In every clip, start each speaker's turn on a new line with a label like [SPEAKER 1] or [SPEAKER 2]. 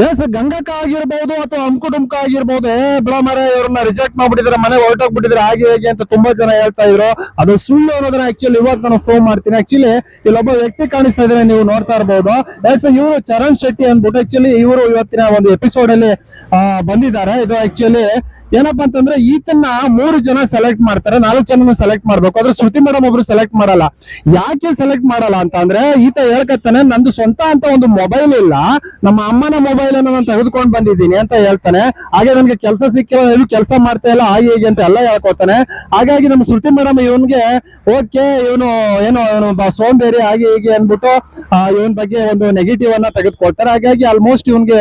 [SPEAKER 1] S ಗಂಗಕ್ಕ ಆಗಿರ್ಬಹುದು ಅಥವಾ ಅಂಕುಡುಂಕ ಆಗಿರ್ಬಹುದು, ಬಿಡ ಮರ ಇವ್ರನ್ನ ರಿಜೆಕ್ಟ್ ಮಾಡ್ಬಿಟ್ಟಿದ್ರೆ, ಮನೆ ಹೊರಟೋಗ್ಬಿಟ್ಟಿದ್ರೆ ಹಾಗೆ ಹೇಗೆ ಅಂತ ತುಂಬಾ ಜನ ಹೇಳ್ತಾ ಇದ್ರು. ಅದು ಸುಳ್ಳು ಅನ್ನೋದನ್ನ ಆಕ್ಚುಲಿ ಇವತ್ತು ನಾನು ಪ್ರೂವ್ ಮಾಡ್ತೀನಿ. ಆಕ್ಚುಲಿ ಇಲ್ಲೊಬ್ಬ ವ್ಯಕ್ತಿ ಕಾಣಿಸ್ತಾ ಇದ್ರೆ ನೀವು ನೋಡ್ತಾ ಇರಬಹುದು. ಎಸ್ ಇವರು ಚರಣ್ ಶೆಟ್ಟಿ ಅಂದ್ಬಿಟ್ಟು ಆಕ್ಚುಲಿ ಇವರು ಇವತ್ತಿನ ಒಂದು ಎಪಿಸೋಡ್ ಅಲ್ಲಿ ಬಂದಿದ್ದಾರೆ. ಇದು ಆಕ್ಚುಲಿ ಏನಪ್ಪಾ ಅಂತಂದ್ರೆ ಈತನ್ನ 3 ಜನ ಸೆಲೆಕ್ಟ್ ಮಾಡ್ತಾರೆ, 4 ಜನ ಸೆಲೆಕ್ಟ್ ಮಾಡ್ಬೇಕು. ಆದ್ರೆ ಶ್ರುತಿ ಮೇಡಮ್ ಒಬ್ರು ಸೆಲೆಕ್ಟ್ ಮಾಡಲ್ಲ. ಯಾಕೆ ಸೆಲೆಕ್ಟ್ ಮಾಡಲ್ಲ ಅಂತ ಅಂದ್ರೆ ಈತ ಹೇಳ್ಕತ್ತಾನೆ, ನಂದು ಸ್ವಂತ ಅಂತ ಒಂದು ಮೊಬೈಲ್ ಇಲ್ಲ, ನಮ್ಮ ಅಮ್ಮನ ಮೊಬೈಲ್ ಅನ್ನು ನಾನು ತೆಗೆದುಕೊಂಡು ಬಂದಿದ್ದೀನಿ ಅಂತ ಹೇಳ್ತಾನೆ. ಹಾಗೆ ನನ್ಗೆ ಕೆಲಸ ಸಿಕ್ಕಿಲ್ಲ, ಕೆಲಸ ಮಾಡ್ತಾ ಇಲ್ಲ, ಹಾಗೆ ಹೀಗೆ ಅಂತ ಎಲ್ಲ ಹೇಳ್ಕೊತಾನೆ. ಹಾಗಾಗಿ ನಮ್ಮ ಶ್ರುತಿ ಮೇಡಮ್ ಇವನ್ಗೆ ಓಕೆ ಇವನು ಏನೋ ಸೋಂಬೇರಿ ಹಾಗೆ ಹೀಗೆ ಅನ್ಬಿಟ್ಟು ಇವನ್ ಬಗ್ಗೆ ಒಂದು ನೆಗೆಟಿವ್ ಅನ್ನ ತೆಗೆದುಕೊಳ್ತಾರೆ. ಹಾಗಾಗಿ ಆಲ್ಮೋಸ್ಟ್ ಇವನ್ಗೆ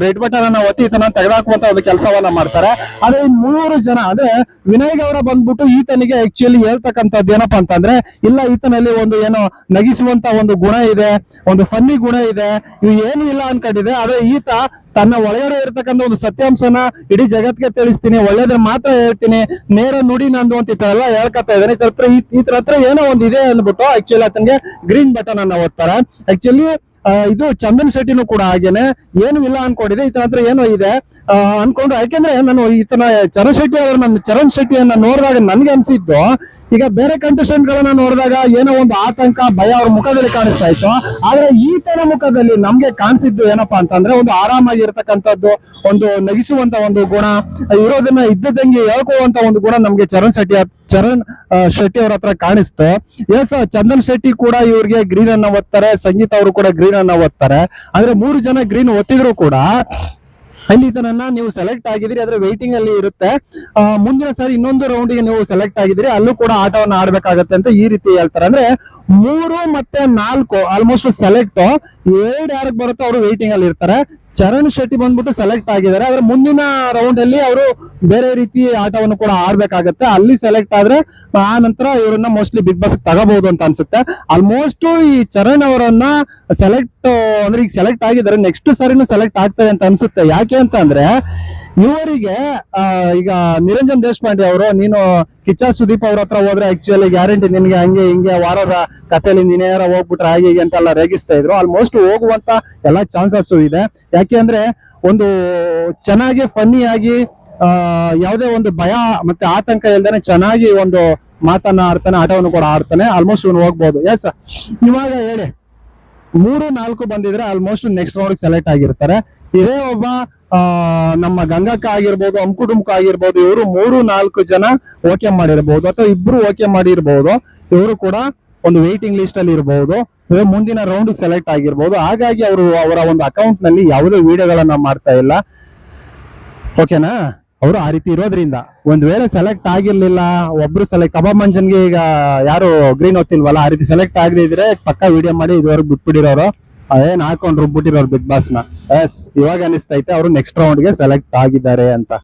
[SPEAKER 1] ರೆಡ್ ಬಟನ್ ಅನ್ನ ಒತ್ತಿ ಈತನ ತೆಗೆದಾಕುವಂತ ಒಂದು ಕೆಲಸವನ್ನ ಮಾಡ್ತಾರೆ. ಆದ್ರೆ 3 ಜನ ಅಂದ್ರೆ ವಿನಯ್ ಗೌಡ ಬಂದ್ಬಿಟ್ಟು ಈತನಿಗೆ ಆಕ್ಚುಲಿ ಹೇಳ್ತಕ್ಕಂಥದ್ದು ಏನಪ್ಪಾ ಅಂತಂದ್ರೆ, ಇಲ್ಲ ಈತನಲ್ಲಿ ಒಂದು ಏನೋ ನಗಿಸುವಂತ ಒಂದು ಗುಣ ಇದೆ, ಒಂದು ಫನ್ನಿ ಗುಣ ಇದೆ, ಇವು ಏನು ಇಲ್ಲ ಅನ್ಕೊಂಡಿದೆ. ಆದ್ರೆ ಈತ ತನ್ನ ಒಳಗಡೆ ಇರ್ತಕ್ಕಂಥ ಒಂದು ಸತ್ಯಾಂಶನ ಇಡೀ ಜಗತ್ಗೆ ತಿಳಿಸ್ತೀನಿ, ಒಳ್ಳೇದ್ರೆ ಮಾತ್ರ ಹೇಳ್ತೀನಿ, ನೇರ ನುಡಿ ನಂದು ಅಂತ ಎಲ್ಲ ಹೇಳ್ಕೊತಾ ಇದ್ದಾನೆ. ಈತರ ಹತ್ರ ಏನೋ ಒಂದು ಇದೆ ಅಂದ್ಬಿಟ್ಟು ಆಕ್ಚುಲಿ ಆತನಿಗೆ ಗ್ರೀನ್ ಬಟನ್ ಅನ್ನ ಓದ್ತಾರೆ. ಆಕ್ಚುಲಿ ಇದು ಚಂದನ್ ಶೆಟ್ಟಿನೂ ಕೂಡ ಹಾಗೇನೆ ಏನು ಇಲ್ಲ ಅನ್ಕೊಂಡಿದೆ, ಈತನ ಹತ್ರ ಏನೋ ಇದೆ ಅನ್ಕೊಂಡು. ಯಾಕೆಂದ್ರೆ ನಾನು ಈತನ ಚರಣ್ ಶೆಟ್ಟಿಯನ್ನ ನೋಡಿದಾಗ ನನ್ಗೆ ಅನ್ಸಿದ್ದು, ಈಗ ಬೇರೆ ಕಂಟೆಸ್ಟೆಂಟ್ ಗಳನ್ನ ನೋಡಿದಾಗ ಏನೋ ಒಂದು ಆತಂಕ ಭಯ ಅವ್ರ ಮುಖದಲ್ಲಿ ಕಾಣಿಸ್ತಾ ಇತ್ತು. ಆದ್ರೆ ಈತನ ಮುಖದಲ್ಲಿ ನಮ್ಗೆ ಕಾಣಿಸಿದ್ದು ಏನಪ್ಪಾ ಅಂತಂದ್ರೆ ಒಂದು ಆರಾಮಾಗಿರ್ತಕ್ಕಂಥದ್ದು, ಒಂದು ನಗಿಸುವಂತ ಒಂದು ಗುಣ, ಇರೋದನ್ನ ಇದ್ದದಂಗೆ ಹೇಳ್ಕೊಳ್ಳುವಂತ ಒಂದು ಗುಣ ನಮ್ಗೆ ಚರಣ್ ಶೆಟ್ಟಿ ಅವ್ರ ಹತ್ರ ಕಾಣಿಸ್ತು. ಎಸ್ ಚಂದನ್ ಶೆಟ್ಟಿ ಕೂಡ ಇವ್ರಿಗೆ ಗ್ರೀನ್ ಅನ್ನ ಒತ್ತಾರೆ, ಸಂಗೀತ ಅವರು ಕೂಡ ಗ್ರೀನ್ ಅನ್ನ ಒತ್ತಾರೆ. ಅಂದ್ರೆ 3 ಜನ ಗ್ರೀನ್ ಒತ್ತಿದ್ರು ಕೂಡ ಅಲ್ಲಿ ಇದನ್ನ ನೀವು ಸೆಲೆಕ್ಟ್ ಆಗಿದ್ರಿ, ಅದ್ರ ವೈಟಿಂಗ್ ಅಲ್ಲಿ ಇರುತ್ತೆ. ಮುಂದಿನ ಸಾರಿ ಇನ್ನೊಂದು ರೌಂಡ್ಗೆ ನೀವು ಸೆಲೆಕ್ಟ್ ಆಗಿದ್ರಿ, ಅಲ್ಲೂ ಕೂಡ ಆಟವನ್ನ ಆಡ್ಬೇಕಾಗತ್ತೆ ಅಂತ ಈ ರೀತಿ ಹೇಳ್ತಾರೆ. ಅಂದ್ರೆ 3 ಮತ್ತೆ 4 ಆಲ್ಮೋಸ್ಟ್ ಸೆಲೆಕ್ಟ್, 2 ಯಾರಿಗೆ ಬರುತ್ತೋ ಅವರು ವೈಟಿಂಗ್ ಅಲ್ಲಿ ಇರ್ತಾರೆ. ಚರಣ್ ಶೆಟ್ಟಿ ಬಂದ್ಬಿಟ್ಟು ಸೆಲೆಕ್ಟ್ ಆಗಿದ್ದಾರೆ. ಆದ್ರೆ ಮುಂದಿನ ರೌಂಡ್ ಅಲ್ಲಿ ಅವರು ಬೇರೆ ರೀತಿ ಆಟವನ್ನು ಕೂಡ ಆಡ್ಬೇಕಾಗತ್ತೆ. ಅಲ್ಲಿ ಸೆಲೆಕ್ಟ್ ಆದ್ರೆ ಆ ನಂತರ ಇವರನ್ನ ಮೋಸ್ಟ್ಲಿ ಬಿಗ್ ಬಾಸ್ ತಗೋಬಹುದು ಅಂತ ಅನ್ಸುತ್ತೆ. ಆಲ್ಮೋಸ್ಟ್ ಈ ಚರಣ್ ಅವರನ್ನ ಸೆಲೆಕ್ಟ್ ಅಂದ್ರೆ ಈಗ ಸೆಲೆಕ್ಟ್ ಆಗಿದ್ದಾರೆ, ನೆಕ್ಸ್ಟ್ ಸಾರಿನೂ ಸೆಲೆಕ್ಟ್ ಆಗ್ತಾರೆ ಅಂತ ಅನ್ಸುತ್ತೆ. ಯಾಕೆ ಅಂತ ಅಂದ್ರೆ ಇವರಿಗೆ ಈಗ ನಿರಂಜನ್ ದೇಶಪಾಂಡೆ ಅವರು, ನೀನು ಕಿಚ್ಚ ಸುದೀಪ್ ಅವ್ರ ಹತ್ರ ಹೋದ್ರೆ ಆಕ್ಚುಲಿ ಗ್ಯಾರಂಟಿ ನಿನ್ಗೆ ಹಂಗೆ ಹಿಂಗೆ ವಾರದ ಕಥೆಯಲ್ಲಿ ನೀನೇರ ಹೋಗ್ಬಿಟ್ರೆ ಹಾಗೆ ಹೀಗೆ ಅಂತೆಲ್ಲ ರೇಗಿಸ್ತಾ ಇದ್ರು. ಆಲ್ಮೋಸ್ಟ್ ಹೋಗುವಂತ ಎಲ್ಲಾ ಚಾನ್ಸಸ್ ಇದೆ. ಯಾಕೆ ಅಂದ್ರೆ ಒಂದು ಚೆನ್ನಾಗಿ ಫನ್ನಿ ಆಗಿ ಯಾವುದೇ ಒಂದು ಭಯ ಮತ್ತೆ ಆತಂಕ ಇಲ್ದೇನೆ ಚೆನ್ನಾಗಿ ಒಂದು ಮಾತನ್ನ ಆಡ್ತಾನೆ, ಆಟವನ್ನು ಕೂಡ ಆಡ್ತಾನೆ. ಆಲ್ಮೋಸ್ಟ್ ಇವನು ಹೋಗ್ಬೋದು. ಎಸ್ ಇವಾಗ ಹೇಳಿ 3-4 ಬಂದಿದ್ರೆ ಆಲ್ಮೋಸ್ಟ್ ನೆಕ್ಸ್ಟ್ ರೌಂಡ್ ಸೆಲೆಕ್ಟ್ ಆಗಿರ್ತಾರೆ. ಇದೇ ಒಬ್ಬ ನಮ್ಮ ಗಂಗಕ್ಕ ಆಗಿರ್ಬೋದು, ಅಂಕುಡುಂಕ ಆಗಿರ್ಬೋದು, ಇವರು 3-4 ಜನ ಓಕೆ ಮಾಡಿರ್ಬೋದು ಅಥವಾ ಇಬ್ರು ಓಕೆ ಮಾಡಿರ್ಬೋದು. ಇವರು ಕೂಡ ಒಂದು ವೇಟಿಂಗ್ ಲಿಸ್ಟ್ ಅಲ್ಲಿ ಇರಬಹುದು, ಮುಂದಿನ ರೌಂಡ್ ಸೆಲೆಕ್ಟ್ ಆಗಿರ್ಬೋದು. ಹಾಗಾಗಿ ಅವರು ಅವರ ಒಂದು ಅಕೌಂಟ್ ನಲ್ಲಿ ಯಾವುದೇ ವಿಡಿಯೋಗಳನ್ನ ಮಾಡ್ತಾ ಇಲ್ಲ. ಓಕೆನಾ, ಅವರು ಆ ರೀತಿ ಇರೋದ್ರಿಂದ ಒಂದ್ ವೇಳೆ ಸೆಲೆಕ್ಟ್ ಆಗಿರ್ಲಿಲ್ಲ, ಒಬ್ರು ಸೆಲೆಕ್ಟ್ ಕಬಾಬ್ ಮಂಜನ್ಗೆ ಈಗ ಯಾರು ಗ್ರೀನ್ ಓದ್ತಿಲ್ವಲ್ಲ, ಆ ರೀತಿ ಸೆಲೆಕ್ಟ್ ಆಗದೆ ಇದ್ರೆ ಪಕ್ಕ ವಿಡಿಯೋ ಮಾಡಿ ಇದುವರೆಗೂ ಬಿಟ್ಬಿಟ್ಟಿರೋರು, ಏನ್ ಹಾಕೊಂಡು ರುಬ್ಬಿಟ್ಟಿರೋರು ಬಿಗ್ ಬಾಸ್ ನ. ಎಸ್ ಇವಾಗ ಅನಿಸ್ತೈತೆ ಅವರು ನೆಕ್ಸ್ಟ್ ರೌಂಡ್ ಗೆ ಸೆಲೆಕ್ಟ್ ಆಗಿದ್ದಾರೆ ಅಂತ.